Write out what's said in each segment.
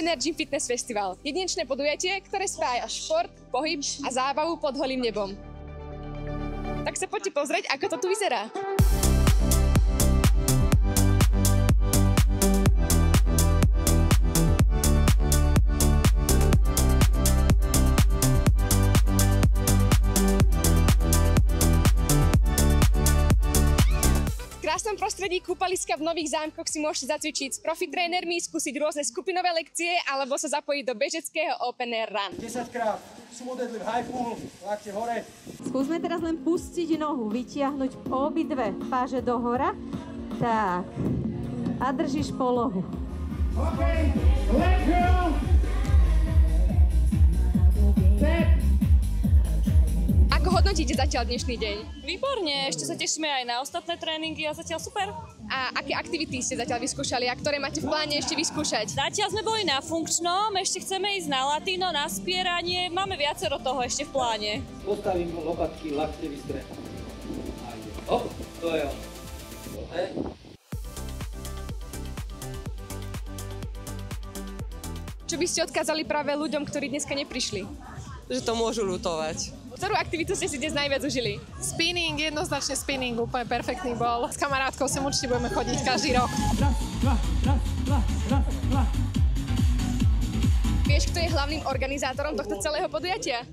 Energy Fitness Festival. Jedinečné podujatie, ktoré spája šport, pohyb a zábavu pod holým nebom. Tak sa poďte pozrieť, ako to tu vyzerá. V krásnom prostredí kúpaliska v Nových Zámkoch si môžete zacvičiť s profi trénermi, skúsiť rôzne skupinové lekcie alebo sa zapojiť do bežeckého Open Air Run. 10-krát sumo deadlift high pull, lakte hore. Skúsme teraz len pustiť nohu, vytiahnuť obidve páže dohora. Tak. A držíš polohu. OK, leg curl. Step. Ako hodnotíte zatiaľ dnešný deň? Výborne, ešte sa tešíme aj na ostatné tréningy a zatiaľ super. A aké aktivity ste zatiaľ vyskúšali a ktoré máte v pláne ešte vyskúšať? Zatiaľ sme boli na funkčnom, ešte chceme ísť na latino, na spieranie, máme viacero toho ešte v pláne. Postavím lopatky, lakte vystre. Hop, to je on. Čo by ste odkázali práve ľuďom, ktorí dneska neprišli? Že to môžu ľutovať. Ktorú aktivitu ste si dnes najviac užili? Spinning, jednoznačne spinning, úplne perfektný bol. S kamarátkou sem určite budeme chodiť každý rok. Vieš, kto je hlavným organizátorom tohto celého podujatia?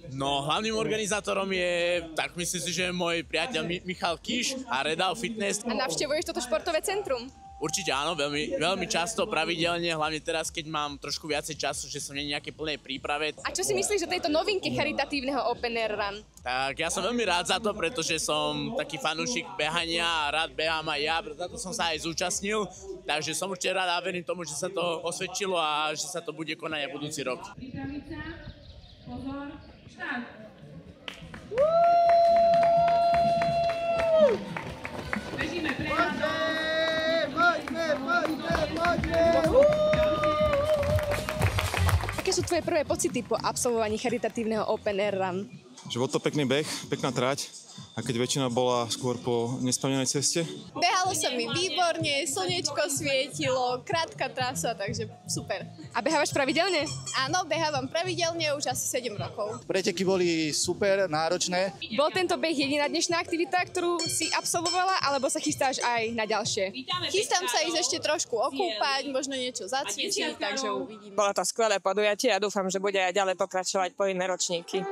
No, hlavným organizátorom je, tak myslím si, že môj priateľ Michal Kiš a Redal Fitness. A navštevuješ toto športové centrum? Určite áno, veľmi často, pravidelne, hlavne teraz, keď mám trošku viacej času, že som nie nejakej plnej príprave. A čo si myslíš o tejto novinke charitatívneho Open Air Run? Tak ja som veľmi rád za to, pretože som taký fanúšik behania a rád behám aj ja, za to som sa aj zúčastnil. Takže som určite rád a verím tomu, že sa to osvedčilo a že sa to bude konať aj budúci rok. Pripraviť sa, pozor, štart! Bežíme prehľadom. Aké sú tvoje prvé pocity po absolvovaní charitatívneho Open Air Run? Že bol to pekný beh, pekná trať, a keď väčšina bola skôr po nespomínanej ceste. Behalo sa mi výborne, slniečko svietilo, krátka trasa, takže super. A behávaš pravidelne? Áno, behávam pravidelne už asi 7 rokov. Preteky boli super, náročné. Bol tento beh jediná dnešná aktivita, ktorú si absolvovala, alebo sa chystáš aj na ďalšie? Chystám sa ísť ešte trošku okúpať, možno niečo zacvičiť, takže uvidíme. Bolo to skvelé podujatie a dúfam, že bude aj ďalej pokračovať po iné ročníky.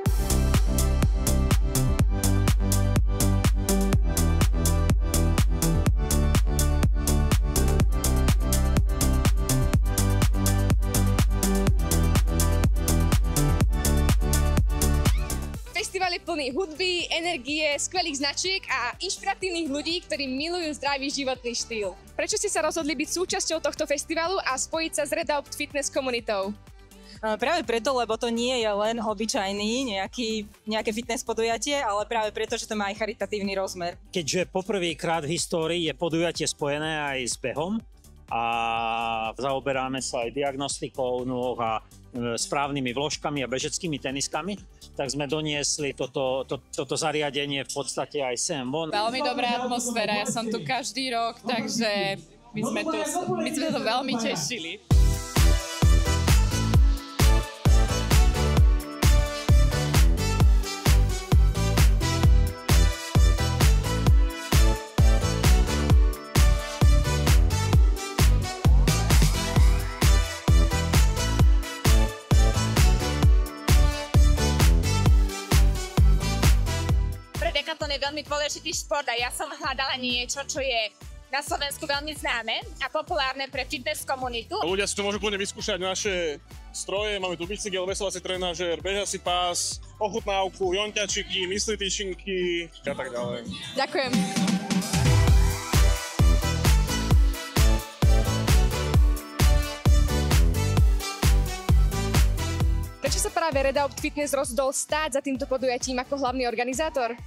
Festival je plný hudby, energie, skvelých značiek a inšpiratívnych ľudí, ktorí milujú zdravý životný štýl. Prečo ste sa rozhodli byť súčasťou tohto festivalu a spojiť sa s Redoubt Fitness komunitou? Práve preto, lebo to nie je len obyčajný nejaké fitness podujatie, ale práve preto, že to má aj charitatívny rozmer. Keďže poprvýkrát v histórii je podujatie spojené aj s behom a zaoberáme sa aj diagnostikou nôh a správnymi vložkami a bežeckými teniskami, tak sme doniesli toto zariadenie v podstate aj sem von. Veľmi dobrá atmosféra, ja som tu každý rok, takže my sme to veľmi tešili. Decathlon je veľmi dôležitý šport a ja som hľadala niečo, čo je na Slovensku veľmi známe a populárne pre fitness komunitu. Ľudia si tu môžu kľudne vyskúšať naše stroje, máme tu bicykel, vesovací trenažér, bežací pás, ochutnávku, jonťačiky, mysli tyčinky a tak ďalej. Ďakujem. Prečo sa práve Redoubt Fitness rozhodol stáť za týmto podujatím ako hlavný organizátor?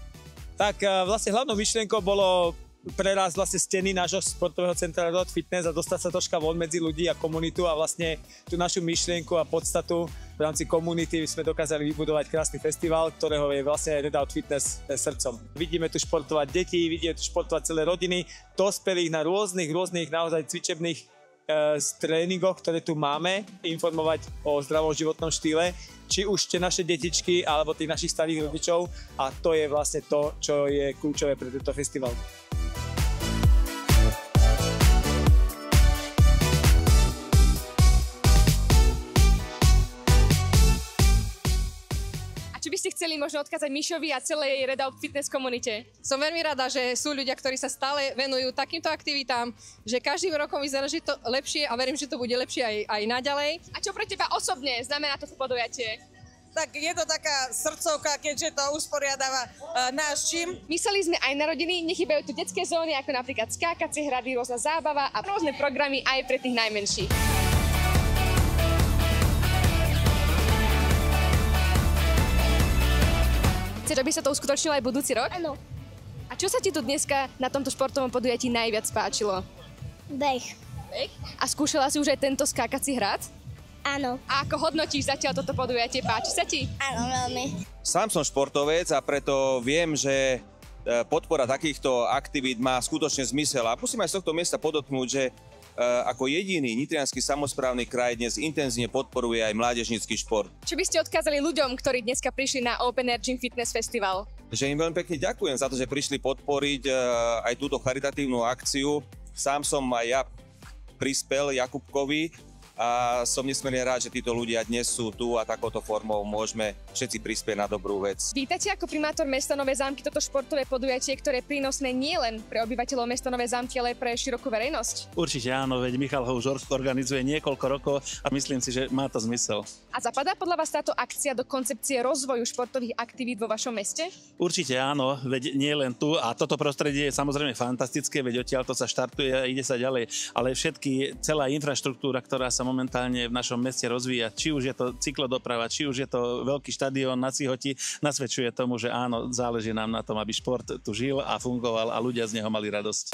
Tak vlastne hlavnou myšlienkou bolo prerazť vlastne steny nášho športového centra Redoubt Fitness a dostať sa troška von medzi ľudí a komunitu a vlastne tú našu myšlienku a podstatu v rámci komunity sme dokázali vybudovať krásny festival, ktorého je vlastne Redoubt Fitness srdcom. Vidíme tu športovať deti, vidíme tu športovať celé rodiny, dospelých na rôznych naozaj cvičebných tréningoch, ktoré tu máme, informovať o zdravom životnom štýle, či už tie naše detičky, alebo tých našich starých rodičov a to je vlastne to, čo je kľúčové pre tento festival. Čo by ste chceli možno odkázať Mišovi a celej Red Out Fitness komunite? Som veľmi rada, že sú ľudia, ktorí sa stále venujú takýmto aktivitám, že každým rokom vyzerá, že to lepšie a verím, že to bude lepšie aj naďalej. A čo pre teba osobne znamená toto podujatie? Tak je to taká srdcovka, keďže to usporiadáva náš čím. Mysleli sme aj na rodiny, nechybajú tu detské zóny, ako napríklad skákacie hrady, rôzna zábava a rôzne programy aj pre tých najmenších. Chceš, aby sa to uskutočnilo aj budúci rok? Áno. A čo sa ti tu dneska na tomto športovom podujatí najviac páčilo? Beh. Beh? A skúšala si už aj tento skákací hrad? Áno. A ako hodnotíš zatiaľ toto podujatie? Páči sa ti? Áno, veľmi. Sám som športovec a preto viem, že podpora takýchto aktivít má skutočne zmysel. A musím aj z tohto miesta podotknúť, že ako jediný nitriansky samosprávny kraj dnes intenzívne podporuje aj mládežnícky šport. Čo by ste odkázali ľuďom, ktorí dneska prišli na Open Air Gym Fitness Festival? Že im veľmi pekne ďakujem za to, že prišli podporiť aj túto charitatívnu akciu. Sám som aj ja prispel Jakubkovi a som nesmierne rád, že títo ľudia dnes sú tu a takouto formou môžeme všetci prispieť na dobrú vec. Vítate ako primátor mesta Nové Zámky toto športové podujatie, ktoré je prínosné nielen pre obyvateľov mesta Nové Zámky, ale aj pre širokú verejnosť? Určite áno, veď Michal ho už organizuje niekoľko rokov a myslím si, že má to zmysel. A zapadá podľa vás táto akcia do koncepcie rozvoju športových aktivít vo vašom meste? Určite áno, veď nie len tu a toto prostredie je samozrejme fantastické, veď odtiaľ to sa štartuje a ide sa ďalej, ale celá infraštruktúra, ktorá sa momentálne v našom meste rozvíja, či už je to cyklodoprava, či už je to veľký štadión na Cihoti, nasvedčuje tomu, že áno, záleží nám na tom, aby šport tu žil a fungoval a ľudia z neho mali radosť.